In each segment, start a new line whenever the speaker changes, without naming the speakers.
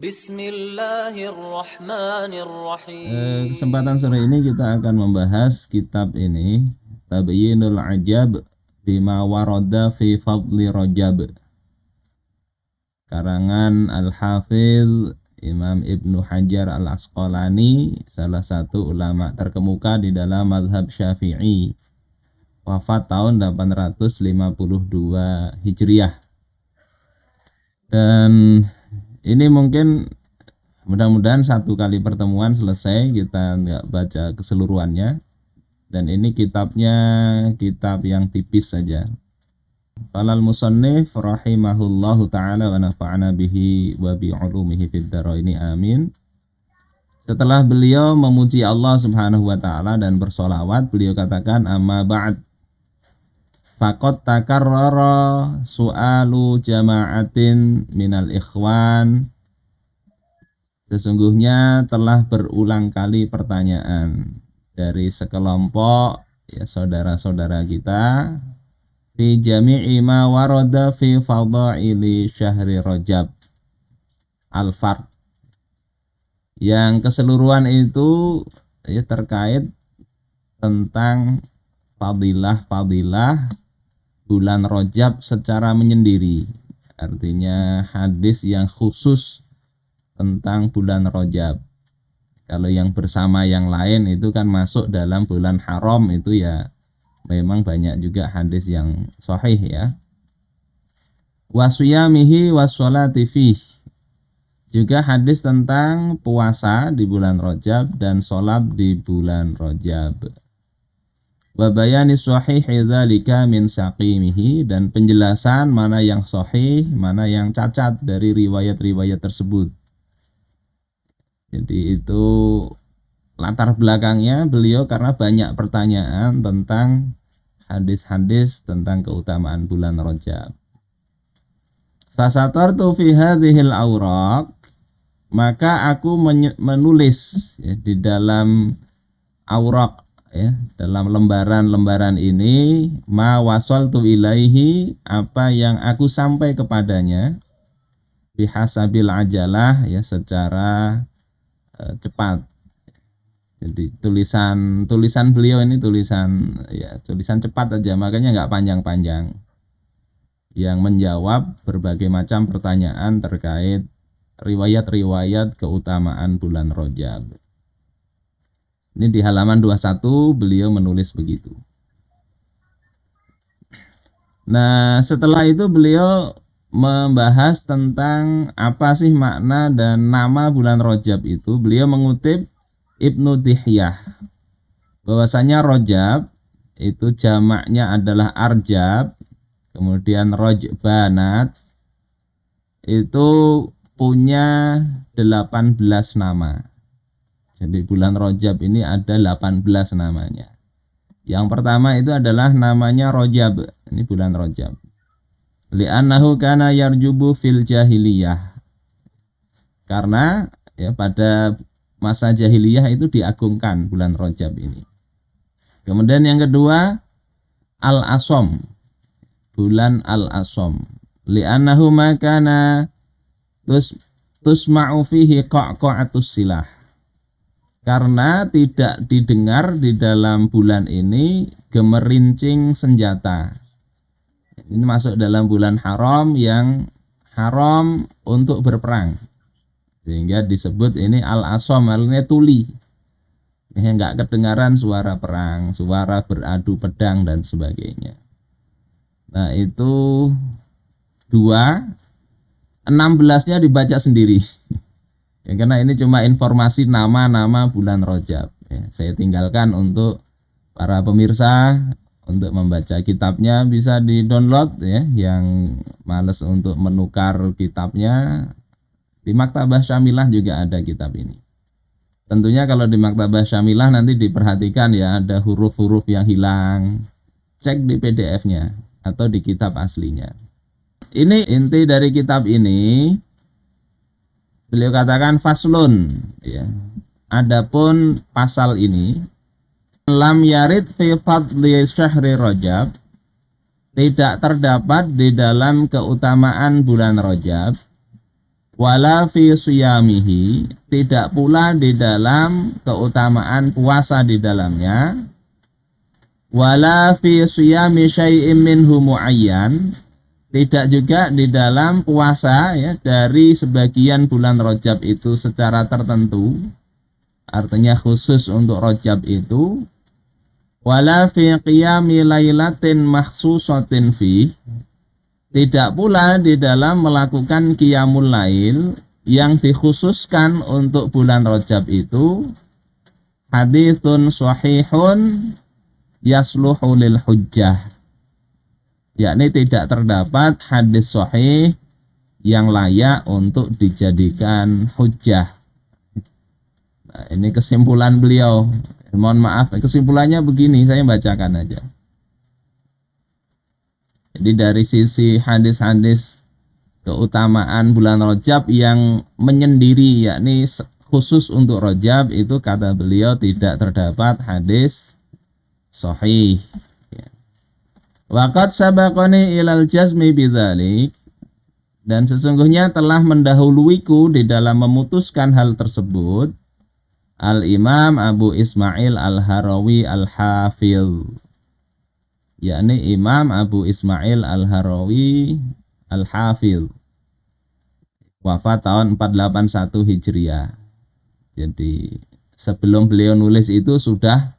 Bismillahirrahmanirrahim.
Kesempatan sore ini kita akan membahas kitab ini, Tabyinul Ajab bima warada fi fadli Rajab, karangan Al-Hafidh Imam Ibnu Hajar Al-Asqalani, salah satu ulama terkemuka di dalam mazhab Syafi'i, wafat tahun 852 Hijriah. Dan ini mungkin mudah-mudahan satu kali pertemuan selesai, kita nggak baca keseluruhannya. Dan ini kitabnya kitab yang tipis saja. Qalal musannif rahimahullahu ta'ala wa nafa'ana bihi wa bi'ulumihi fid dharaini amin. Setelah beliau memuji Allah subhanahu wa ta'ala dan bersolawat, beliau katakan, amma ba'd, faqad takarrara su'alu jama'atin minal ikhwan. Sesungguhnya telah berulang kali pertanyaan dari sekelompok ya saudara-saudara kita fi jami'i ma warada fi fadaili syahri Rajab al-fard, yang keseluruhan itu ya terkait tentang fadilah-fadilah bulan Rajab secara menyendiri, artinya hadis yang khusus tentang bulan Rajab. Kalau yang bersama yang lain itu kan masuk dalam bulan haram, itu ya memang banyak juga hadis yang sahih ya. Wasiyamihi wassolati fih, juga hadis tentang puasa di bulan Rajab dan sholat di bulan Rajab. Wa bayani sahihi dzalika min saqimihi, dan penjelasan mana yang sahih, mana yang cacat dari riwayat-riwayat tersebut. Jadi itu latar belakangnya beliau karena banyak pertanyaan tentang hadis-hadis tentang keutamaan bulan Rajab. Fasatartu fi hadhil awraq, maka aku menulis ya, di dalam awraq ya, dalam lembaran-lembaran ini, ma wasaltu ilaihi, apa yang aku sampai kepadanya, bihasabil ajalah ya, secara cepat. Jadi tulisan beliau ini tulisan cepat aja, makanya nggak panjang-panjang, yang menjawab berbagai macam pertanyaan terkait riwayat-riwayat keutamaan bulan Rajab. Ini di halaman 21 beliau menulis begitu. Nah, setelah itu beliau membahas tentang apa sih makna dan nama bulan Rajab itu. Beliau mengutip Ibnu Dihyah bahwasanya Rajab itu jamaknya adalah Arjab, kemudian Rajbanat itu punya 18 nama. Jadi bulan Rajab ini ada 18 namanya. Yang pertama itu adalah namanya Rajab, ini bulan Rajab. Li'annahu kana yarjubu fil jahiliyah, karena ya pada masa jahiliyah itu diagungkan bulan Rajab ini. Kemudian yang kedua Al-Asom, bulan Al-Asom. Li'annahu makana tusma'u fihi qa'qa'atus silah, karena tidak didengar di dalam bulan ini gemerincing senjata. Ini masuk dalam bulan haram yang haram untuk berperang, sehingga disebut ini al-asom, artinya tuli ya, nggak kedengaran suara perang, suara beradu pedang dan sebagainya. Nah itu 16-nya dibaca sendiri ya, karena ini cuma informasi nama-nama bulan Rajab ya. Saya tinggalkan untuk para pemirsa untuk membaca kitabnya, bisa di-download ya, yang males untuk menukar kitabnya. Di Maktabah Syamilah juga ada kitab ini. Tentunya kalau di Maktabah Syamilah nanti diperhatikan ya, ada huruf-huruf yang hilang, cek di PDF-nya atau di kitab aslinya. Ini inti dari kitab ini. Beliau katakan faslun ya. Adapun pasal ini, lam yarid fi fadli syahri Rajab, tidak terdapat di dalam keutamaan bulan Rajab, wala fi siyamihi, tidak pula di dalam keutamaan puasa di dalamnya, wala fi siyami syai'im minhu muayyan, tidak juga di dalam puasa ya dari sebagian bulan Rajab itu secara tertentu, artinya khusus untuk Rajab itu, wala fi qiyami lailatin makhsusatin fi, tidak pula di dalam melakukan qiyamul lail yang dikhususkan untuk bulan Rajab itu, haditsun sahihun yasluhu lil hujjah, yakni tidak terdapat hadis sahih yang layak untuk dijadikan hujjah. Nah, ini kesimpulan beliau. Mohon maaf, kesimpulannya begini, saya bacakan aja. Jadi dari sisi hadis-hadis keutamaan bulan Rajab yang menyendiri, yakni khusus untuk Rajab, itu kata beliau tidak terdapat hadis sahih. Waqad sabaqani ilal jazmi bidzalik, dan sesungguhnya telah mendahuluiku di dalam memutuskan hal tersebut Al-Imam Abu Ismail Al-Harawi Al-Hafidh, yakni Imam Abu Ismail Al-Harawi Al-Hafidh, wafat tahun 481 Hijriah. Jadi sebelum beliau nulis itu sudah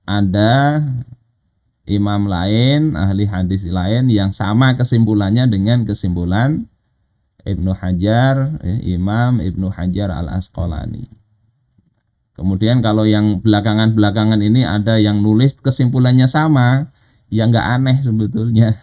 ada imam lain, ahli hadis lain yang sama kesimpulannya dengan kesimpulan Ibnu Hajar, Imam Ibnu Hajar Al-Asqalani. Kemudian kalau yang belakangan-belakangan ini ada yang nulis kesimpulannya sama, ya nggak aneh sebetulnya.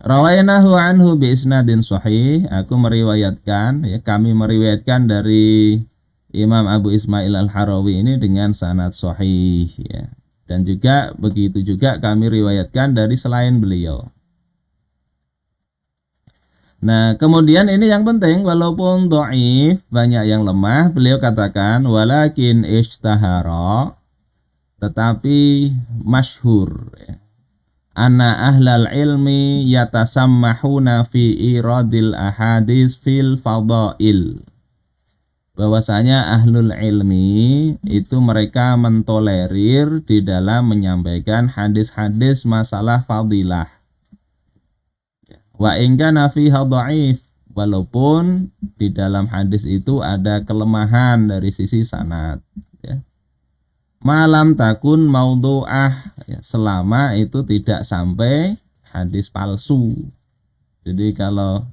Rawainahu anhu bi isnadin sahih, aku meriwayatkan, ya kami meriwayatkan dari Imam Abu Ismail Al-Harawi ini dengan sanad sahih, ya. Dan juga begitu juga kami riwayatkan dari selain beliau. Nah, kemudian ini yang penting, walaupun dhaif, banyak yang lemah, beliau katakan walakin ishtahara, tetapi masyhur, ya. Anna ahlal ilmi yatasammahuna fi iradil ahadis fil fadail, bahwasanya ahlul ilmi itu mereka mentolerir di dalam menyampaikan hadis-hadis masalah fadilah. Wa in kana fiha dhaif, walaupun di dalam hadis itu ada kelemahan dari sisi sanad, ya. Malam takun maudhu'ah, ya, selama itu tidak sampai hadis palsu. Jadi kalau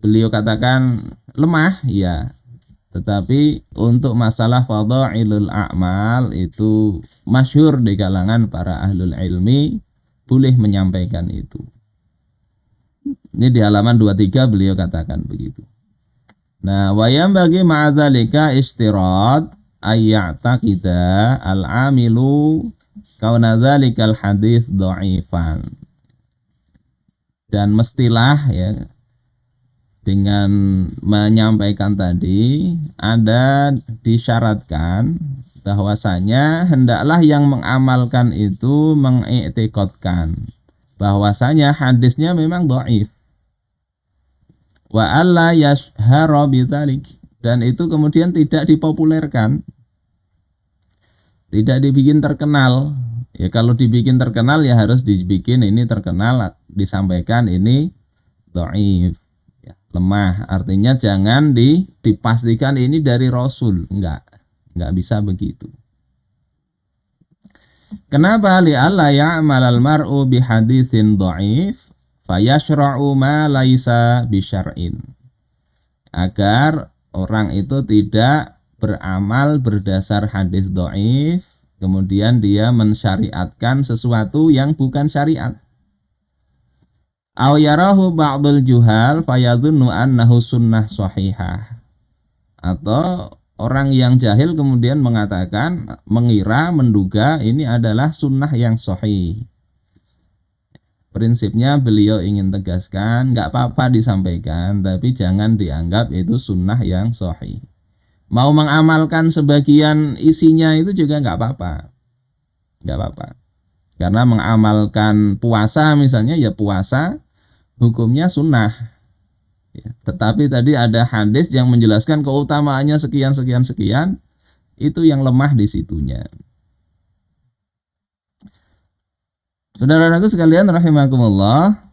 beliau katakan lemah, ya, tetapi untuk masalah fadhailul a'mal itu masyhur di kalangan para ahlul ilmi boleh menyampaikan itu. Ini di halaman 23 beliau katakan begitu. Nah, wayam bagi ma'adzalika istirad ayya'taqida al-amilu kauna dzalikal hadits dha'ifan. Dan mestilah, ya, dengan menyampaikan tadi ada disyaratkan bahwasanya hendaklah yang mengamalkan itu mengiktikadkan bahwasanya hadisnya memang dhaif. Wa alla yashhara bidzalik, dan itu kemudian tidak dipopulerkan, tidak dibikin terkenal. Ya kalau dibikin terkenal ya harus dibikin ini terkenal, disampaikan ini dhaif, ya, lemah. Artinya jangan dipastikan ini dari Rasul, enggak bisa begitu. Kenapa? Li'alla ya'malal mar'u bihaditsin dhaif fayashra'u ma laisa bisyar'in, agar orang itu tidak beramal berdasar hadis dhaif kemudian dia mensyariatkan sesuatu yang bukan syariat. Aw yarahu ba'dul juhal fayadhunnu annahu sunnah sahihah, atau orang yang jahil kemudian mengatakan, mengira, menduga ini adalah sunnah yang sahih. Prinsipnya beliau ingin tegaskan, nggak apa-apa disampaikan, tapi jangan dianggap itu sunnah yang sahih. Mau mengamalkan sebagian isinya itu juga nggak apa-apa. Karena mengamalkan puasa misalnya, ya puasa hukumnya sunnah. Ya, tetapi tadi ada hadis yang menjelaskan keutamaannya sekian sekian sekian, itu yang lemah di situnya. Saudara-saudaraku sekalian rahimakumullah.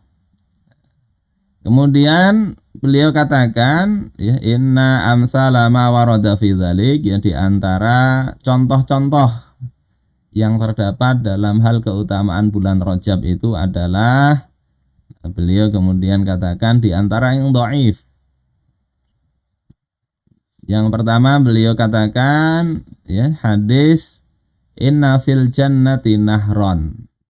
Kemudian beliau katakan ya inna amsala ma warada fi dzalik, ya di antara contoh-contoh yang terdapat dalam hal keutamaan bulan Rajab itu adalah, beliau kemudian katakan di antara yang dhaif. Yang pertama beliau katakan ya hadis inna fil jannati nahron.